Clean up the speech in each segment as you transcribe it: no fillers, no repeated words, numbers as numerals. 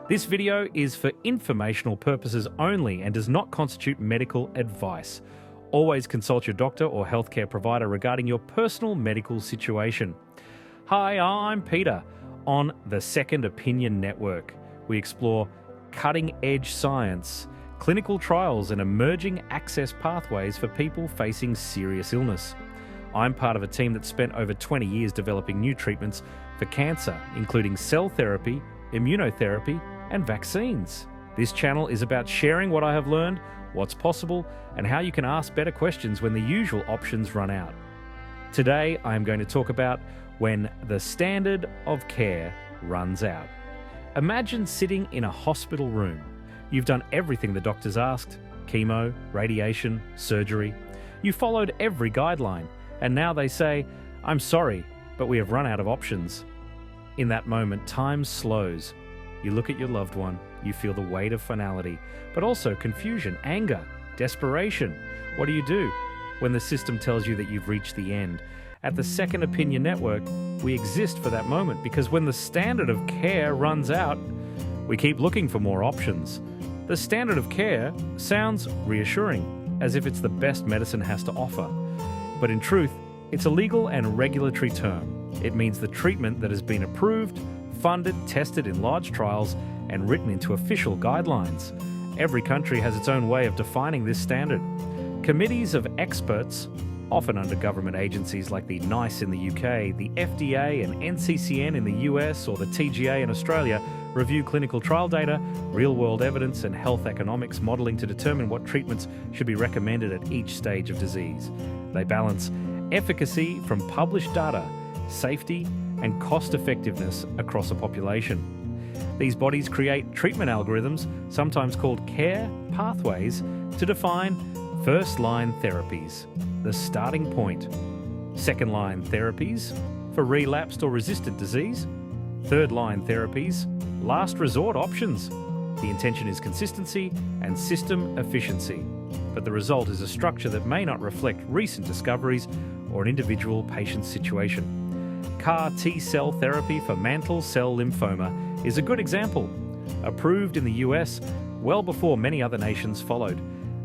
This video is for informational purposes only and does not constitute medical advice. Always consult your doctor or healthcare provider regarding your personal medical situation. Hi, I'm Peter. On the Second Opinion Network, we explore cutting-edge science, clinical trials and emerging access pathways for people facing serious illness. I'm part of a team that spent over 20 years developing new treatments for cancer, including cell therapy, immunotherapy, and vaccines. This channel is about sharing what I have learned, what's possible, and how you can ask better questions when the usual options run out. Today, I am going to talk about when the standard of care runs out. Imagine sitting in a hospital room. You've done everything the doctors asked: chemo, radiation, surgery. You followed every guideline, and now they say, "I'm sorry, but we have run out of options." In that moment, time slows. You look at your loved one, you feel the weight of finality, but also confusion, anger, desperation. What do? When the system tells you that you've reached the end? At the Second Opinion Network, we exist for that moment because when the standard of care runs out, we keep looking for more options. The standard of care sounds reassuring, as if it's the best medicine has to offer. But in truth, it's a legal and regulatory term. It means the treatment that has been approved, funded, tested in large trials, and written into official guidelines. Every country has its own way of defining this standard. Committees of experts, often under government agencies like the NICE in the UK, the FDA and NCCN in the US, or the TGA in Australia, review clinical trial data, real-world evidence, and health economics modelling to determine what treatments should be recommended at each stage of disease. They balance efficacy from published data, safety, and cost-effectiveness across a population. These bodies create treatment algorithms, sometimes called care pathways, to define first-line therapies, the starting point; second-line therapies for relapsed or resistant disease; third-line therapies, last resort options. The intention is consistency and system efficiency, but the result is a structure that may not reflect recent discoveries or an individual patient's situation. CAR T-cell therapy for mantle cell lymphoma is a good example, approved in the US well before many other nations followed,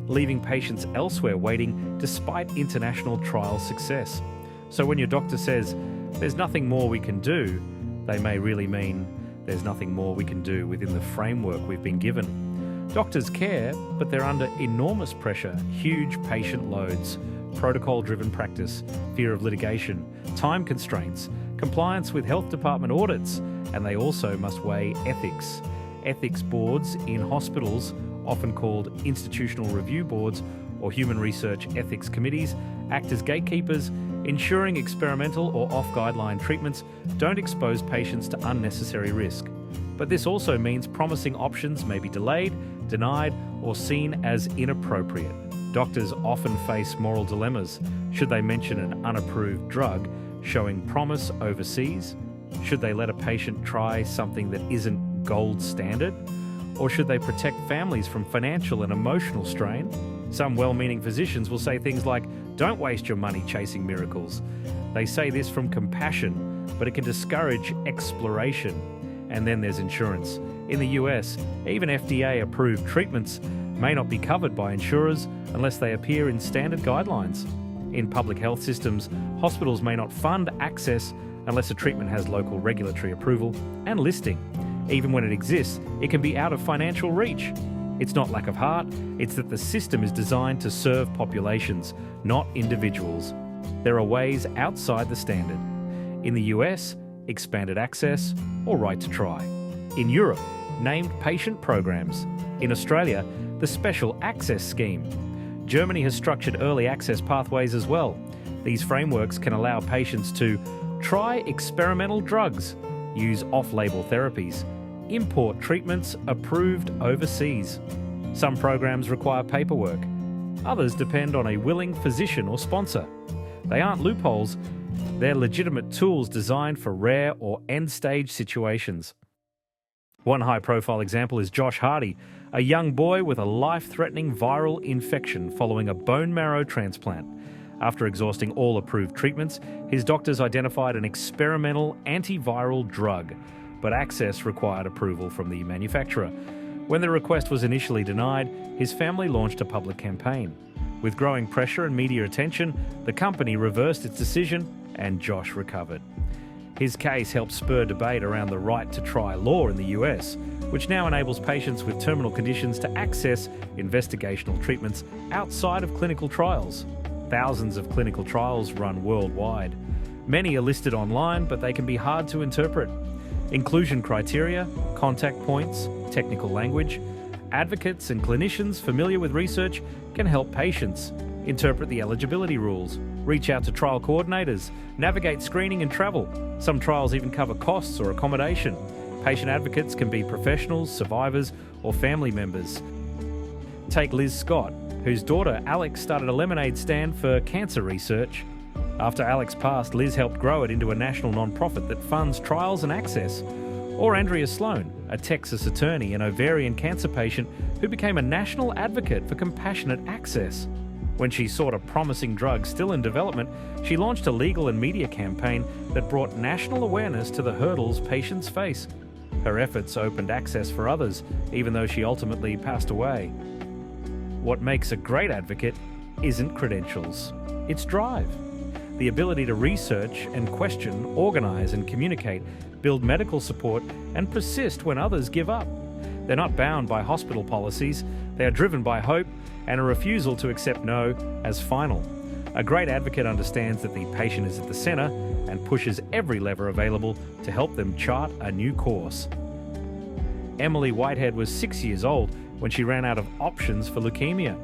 leaving patients elsewhere waiting despite international trial success. So when your doctor says, "There's nothing more we can do," they may really mean there's nothing more we can do within the framework we've been given. Doctors care, but they're under enormous pressure, huge patient loads, protocol-driven practice, fear of litigation, time constraints, compliance with health department audits, and they also must weigh ethics. Ethics boards in hospitals, often called institutional review boards or human research ethics committees, act as gatekeepers, ensuring experimental or off-guideline treatments don't expose patients to unnecessary risk. But this also means promising options may be delayed, denied, or seen as inappropriate. Doctors often face moral dilemmas. Should they mention an unapproved drug showing promise overseas? Should they let a patient try something that isn't gold standard? Or should they protect families from financial and emotional strain? Some well-meaning physicians will say things like, "Don't waste your money chasing miracles." They say this from compassion, but it can discourage exploration. And then there's insurance. In the US, even FDA-approved treatments may not be covered by insurers unless they appear in standard guidelines. In public health systems, hospitals may not fund access unless a treatment has local regulatory approval and listing. Even when it exists, it can be out of financial reach. It's not lack of heart, it's that the system is designed to serve populations, not individuals. There are ways outside the standard. In the US, expanded access or right to try. In Europe, named patient programs. In Australia, the Special Access Scheme. Germany has structured early access pathways as well. These frameworks can allow patients to try experimental drugs, use off-label therapies, import treatments approved overseas. Some programs require paperwork. Others depend on a willing physician or sponsor. They aren't loopholes, they're legitimate tools designed for rare or end-stage situations. One high-profile example is Josh Hardy, a young boy with a life-threatening viral infection following a bone marrow transplant. After exhausting all approved treatments, his doctors identified an experimental antiviral drug, but access required approval from the manufacturer. When the request was initially denied, his family launched a public campaign. With growing pressure and media attention, the company reversed its decision and Josh recovered. His case helped spur debate around the right to try law in the US, which now enables patients with terminal conditions to access investigational treatments outside of clinical trials. Thousands of clinical trials run worldwide. Many are listed online, but they can be hard to interpret. Inclusion criteria, contact points, technical language. Advocates and clinicians familiar with research can help patients interpret the eligibility rules, reach out to trial coordinators, navigate screening and travel. Some trials even cover costs or accommodation. Patient advocates can be professionals, survivors, or family members. Take Liz Scott, whose daughter Alex started a lemonade stand for cancer research. After Alex passed, Liz helped grow it into a national non-profit that funds trials and access. Or Andrea Sloan, a Texas attorney and ovarian cancer patient who became a national advocate for compassionate access. When she sought a promising drug still in development, she launched a legal and media campaign that brought national awareness to the hurdles patients face. Her efforts opened access for others, even though she ultimately passed away. What makes a great advocate isn't credentials, it's drive. The ability to research and question, organise and communicate, build medical support, and persist when others give up. They're not bound by hospital policies, they are driven by hope and a refusal to accept no as final. A great advocate understands that the patient is at the centre and pushes every lever available to help them chart a new course. Emily Whitehead was 6 years old when she ran out of options for leukemia.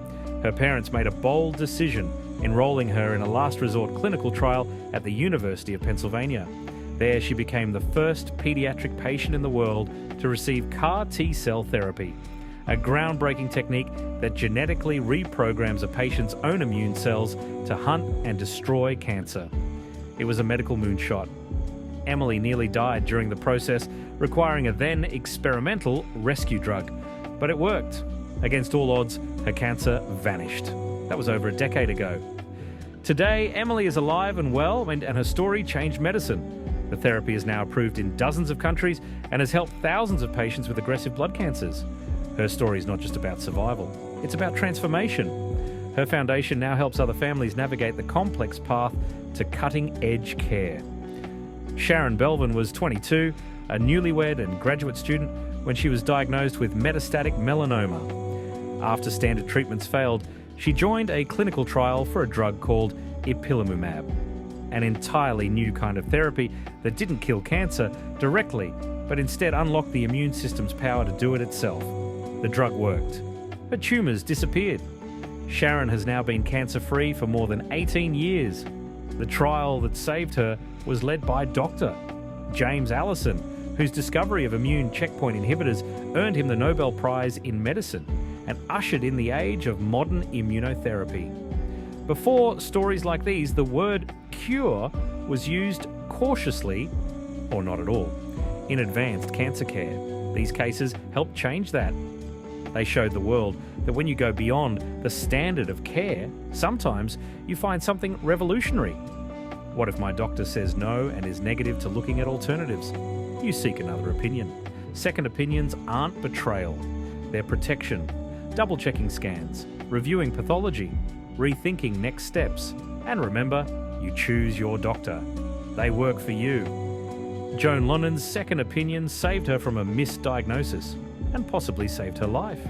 Her parents made a bold decision, enrolling her in a last resort clinical trial at the University of Pennsylvania. There she became the first paediatric patient in the world to receive CAR T-cell therapy, a groundbreaking technique that genetically reprograms a patient's own immune cells to hunt and destroy cancer. It was a medical moonshot. Emily nearly died during the process, requiring a then experimental rescue drug. But it worked. Against all odds, her cancer vanished. That was over a decade ago. Today, Emily is alive and well, and her story changed medicine. The therapy is now approved in dozens of countries and has helped thousands of patients with aggressive blood cancers. Her story is not just about survival, it's about transformation. Her foundation now helps other families navigate the complex path to cutting-edge care. Sharon Belvin was 22, a newlywed and graduate student, when she was diagnosed with metastatic melanoma. After standard treatments failed, she joined a clinical trial for a drug called ipilimumab, an entirely new kind of therapy that didn't kill cancer directly, but instead unlocked the immune system's power to do it itself. The drug worked. Her tumours disappeared. Sharon has now been cancer-free for more than 18 years. The trial that saved her was led by Dr. James Allison, whose discovery of immune checkpoint inhibitors earned him the Nobel Prize in Medicine and ushered in the age of modern immunotherapy. Before stories like these, the word cure was used cautiously, or not at all, in advanced cancer care. These cases helped change that. They showed the world that when you go beyond the standard of care, sometimes you find something revolutionary. What if my doctor says no and is negative to looking at alternatives? You seek another opinion. Second opinions aren't betrayal. They're protection. Double-checking scans, reviewing pathology, rethinking next steps. And remember, you choose your doctor. They work for you. Joan Lonnon's second opinion saved her from a misdiagnosis and possibly saved her life.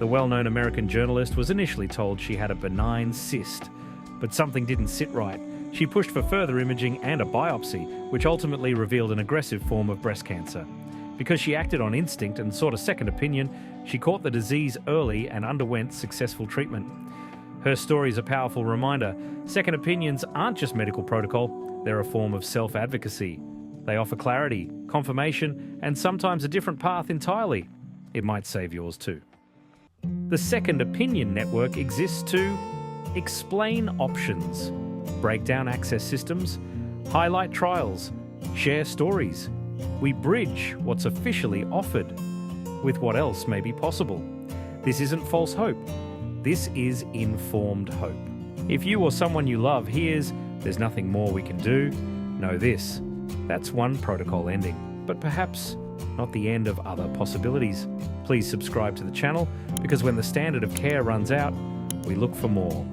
The well-known American journalist was initially told she had a benign cyst, but something didn't sit right. She pushed for further imaging and a biopsy, which ultimately revealed an aggressive form of breast cancer. Because she acted on instinct and sought a second opinion, she caught the disease early and underwent successful treatment. Her story is a powerful reminder. Second opinions aren't just medical protocol, they're a form of self-advocacy. They offer clarity, confirmation, and sometimes a different path entirely. It might save yours too. The Second Opinion Network exists to explain options, break down access systems, highlight trials, share stories. We bridge what's officially offered with what else may be possible. This isn't false hope. This is informed hope. If you or someone you love hears there's nothing more we can do, know this. That's one protocol ending, but perhaps not the end of other possibilities. Please subscribe to the channel, because when the standard of care runs out, we look for more.